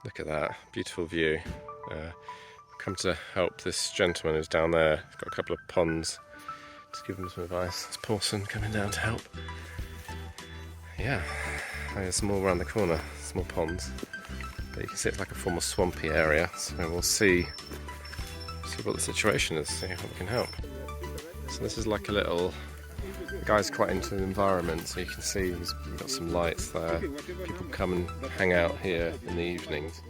Look at that, beautiful view. Come to help this gentleman who's down there. He's got a couple of ponds to give him some advice. There's Pauson coming down to help. Yeah, there's some more around the corner, some more ponds. But you can see it's like a former swampy area, so we'll see what the situation is, see how we can help. So this is like a little, the guy's quite into the environment, so you can see he's got some lights there. People come and hang out here in the evenings.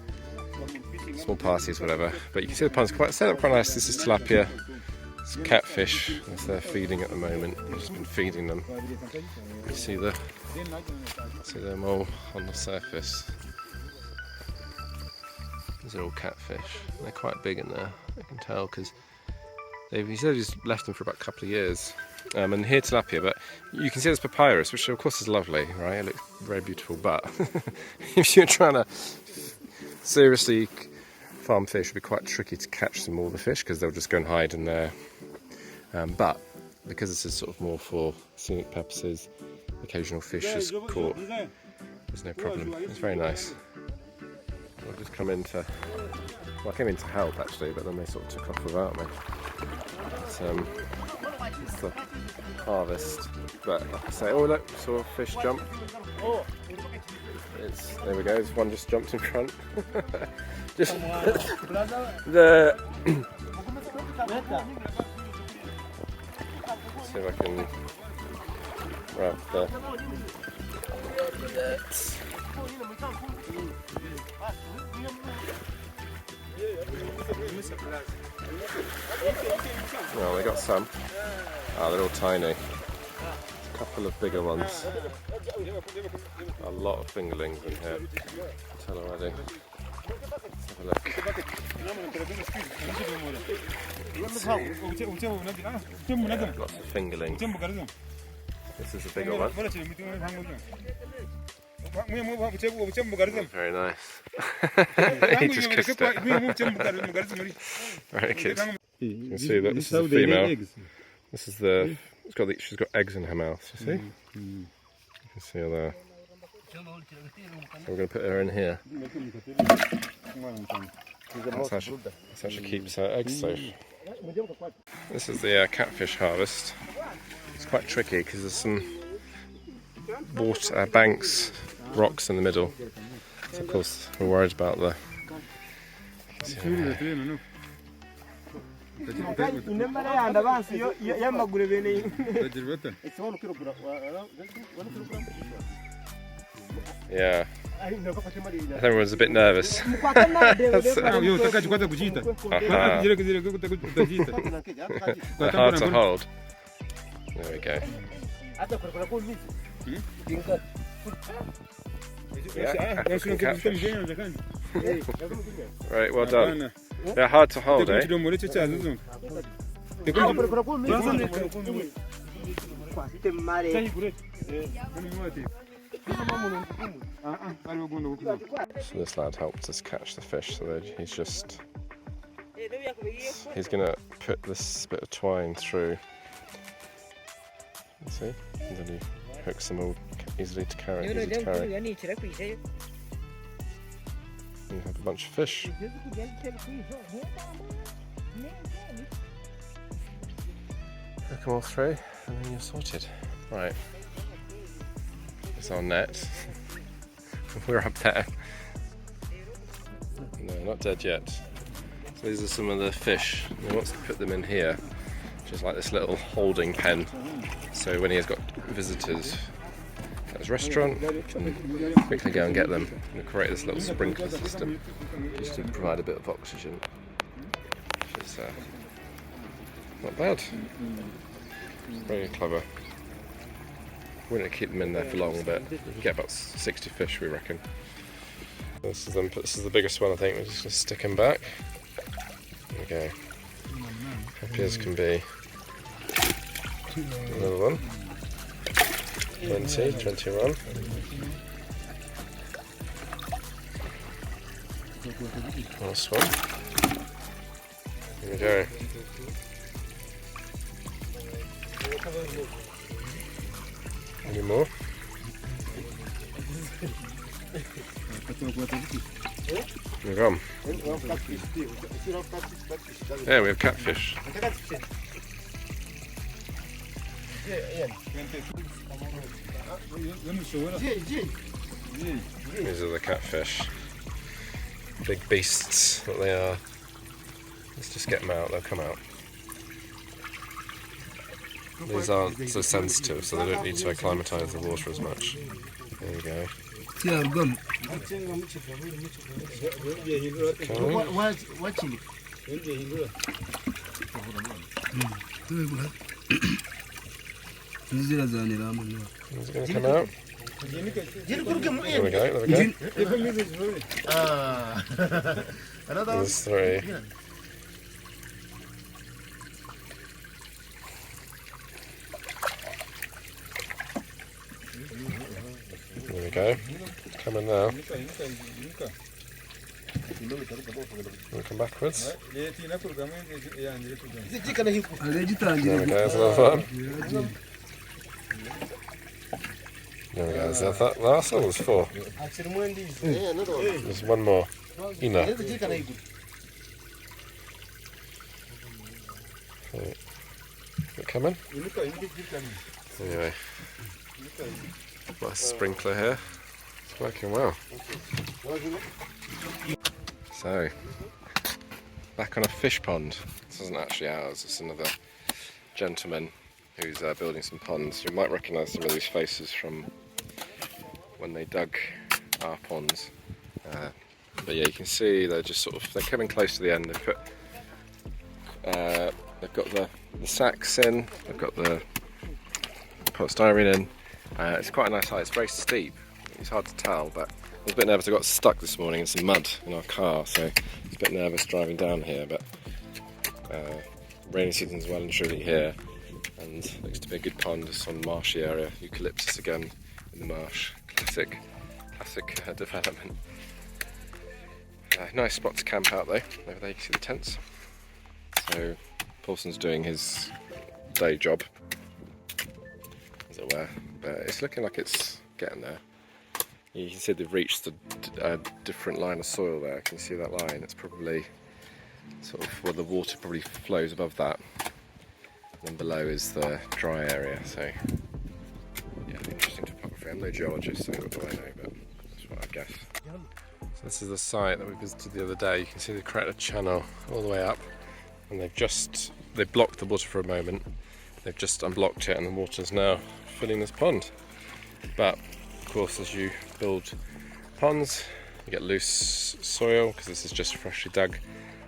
Small parties, whatever. But you can see the pond's set up quite nice. This is tilapia. It's catfish, as they're feeding at the moment. I've just been feeding them. You see them all on the surface. These are all catfish. They're quite big in there, I can tell, because he said he's left them for about a couple of years. And here tilapia, but you can see there's papyrus, which of course is lovely, right? It looks very beautiful, but if you're trying to seriously farm fish, it'd be quite tricky to catch them all the fish, because they'll just go and hide in there. But because this is sort of more for scenic purposes, occasional fish is caught. There's no problem. It's very nice. I've just come in to, well, I came in to help actually, but then they sort of took off without me. It's the harvest, but like I say, oh look, saw a fish jump. There we go, this one just jumped in front. Just the see if I can wrap the well, they got some. They're all tiny. A couple of bigger ones. A lot of fingerlings in here. I can tell already. Let's have a look. Yeah, lots of fingerlings. This is a bigger one. Very nice. He just kissed it. Very cute. You can see that this is the female. This is the. She's got eggs in her mouth. You see? You can see her there. So we're going to put her in here. That's how she keeps her eggs safe. This is the catfish harvest. It's quite tricky because there's some water banks, rocks in the middle. So of course we're worried about the. Yeah, everyone's a bit nervous. Hard to hold. There we go. Yeah, right, well done. They're hard to hold, eh? So this lad helped us catch the fish, so he's going to put this bit of twine through. You see? And then he hooks them all easy to carry. And you have a bunch of fish. Hook them all through, and then you're sorted. Right. It's our net. We're up there. No, not dead yet. So these are some of the fish. He wants to put them in here, just like this little holding pen. So when he has got visitors at his restaurant, he can quickly go and get them. And create this little sprinkler system just to provide a bit of oxygen. Which is not bad. Very clever. We wouldn't keep them in there for long, but we can get about 60 fish, we reckon. This is the biggest one, I think. We're just going to stick him back. There we go. Happy as can be. Another one. 20, 21. Last one. Here we go. Any more? We've gone. Yeah, we have catfish. These are the catfish. Big beasts that they are. Let's just get them out, they'll come out. These aren't so sensitive, so they don't need to acclimatise the water as much. There you go. Okay. Is it going to come out? There we go, there we go. There's three. There we go. It's coming now. We'll come backwards. There we go, there's another one. There we go, that last one was 4. There's one more. Ina. Okay. Is it coming? Anyway. Nice sprinkler here. It's working well. So, back on a fish pond. This isn't actually ours, it's another gentleman who's building some ponds. You might recognise some of these faces from when they dug our ponds. But yeah, you can see they're just they're coming close to the end. They've got the sacks in, they've got the polystyrene in. It's quite a nice height, it's very steep. It's hard to tell, but I was a bit nervous. I got stuck this morning in some mud in our car, so I was a bit nervous driving down here, but rainy season's well and truly here, and looks to be a good pond. It's on the marshy area, eucalyptus again in the marsh, classic development. Nice spot to camp out though. Over there you can see the tents. So Pauson's doing his day job, as it were, but it's looking like it's getting there. You can see they've reached a different line of soil there. Can you see that line? It's probably sort of where the water probably flows above that. And then below is the dry area. So yeah, interesting topography. I'm no geologist, so what do I know? But that's what I guess. So this is the site that we visited the other day. You can see they created a channel all the way up, and they blocked the water for a moment. They've just unblocked it, and the water's now filling this pond. But of course, as you build ponds, you get loose soil because this is just freshly dug.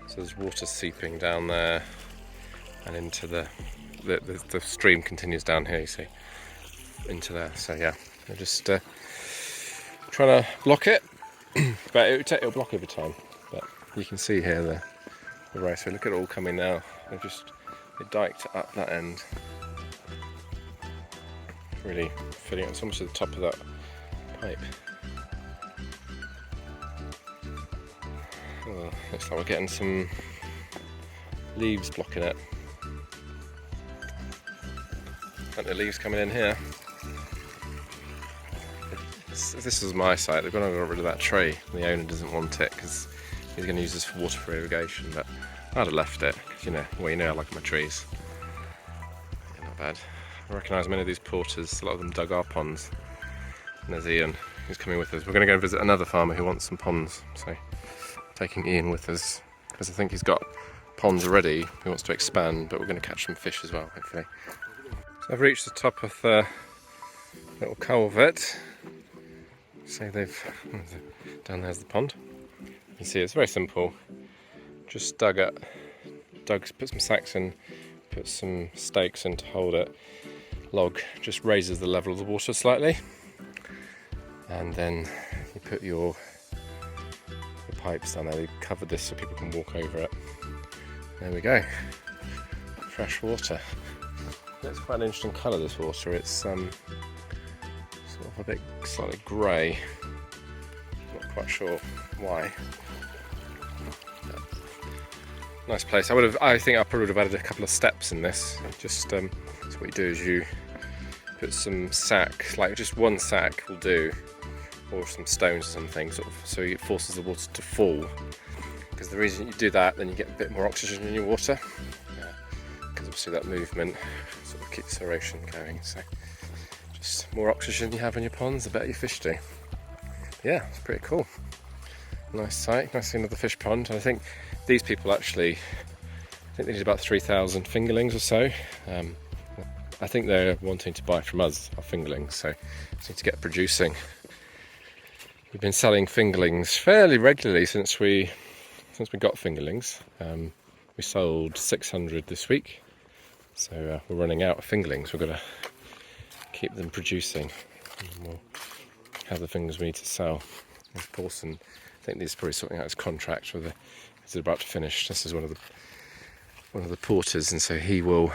So there's water seeping down there, and into the stream continues down here. You see, into there. So yeah, they're just trying to block it, but it'll block over time. But you can see here the race. So look at it all coming now. They diked up that end. Really filling it. It's almost to the top of that pipe. Oh, looks like we're getting some leaves blocking it. Plenty of leaves coming in here. If this was my site, they're going to get rid of that tree. The owner doesn't want it because he's going to use this for water for irrigation, but I'd have left it because you know I like my trees. Yeah, not bad. I recognise many of these porters, a lot of them dug our ponds. And there's Ian, who's coming with us. We're going to go and visit another farmer who wants some ponds, so taking Ian with us, because I think he's got ponds already, he wants to expand, but we're going to catch some fish as well, hopefully. So I've reached the top of the little culvert. So down there's the pond. You can see it's very simple. Just put some sacks in, put some stakes in to hold it. Log just raises the level of the water slightly, and then you put your pipes down there. They covered this so people can walk over it. There we go, fresh water. It's quite an interesting colour, this water. It's sort of a bit slightly grey. Not quite sure why. Nice place. I think I probably would have added a couple of steps in this. Just so what you do is you put some sacks, like just one sack will do, or some stones or something, sort of, so it forces the water to fall. Because the reason you do that, then you get a bit more oxygen in your water. Because obviously that movement sort of keeps aeration going. So just more oxygen you have in your ponds, the better your fish do. Yeah, it's pretty cool. Nice site, nice seeing another fish pond. And I think these people actually, I think they need about 3,000 fingerlings or so. I think they're wanting to buy from us our fingerlings, so just need to get producing. We've been selling fingerlings fairly regularly since we got fingerlings. We sold 600 this week, so we're running out of fingerlings. We've got to keep them producing, and we'll have the fingerlings we need to sell. With Pauson, I think he's probably sorting out his contract with he's about to finish. This is one of the porters, and so he will.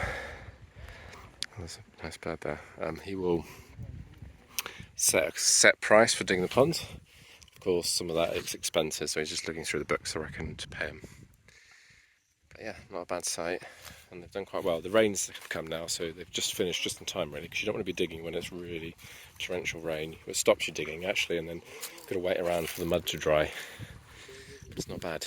There's a nice bird there. He will set a set price for digging the pond. Of course, some of that is expensive, so he's just looking through the books, I reckon, to pay him. But yeah, not a bad site, and they've done quite well. The rains have come now, so they've just finished just in time, really, because you don't want to be digging when it's really torrential rain. It stops you digging, actually, and then you've got to wait around for the mud to dry. It's not bad.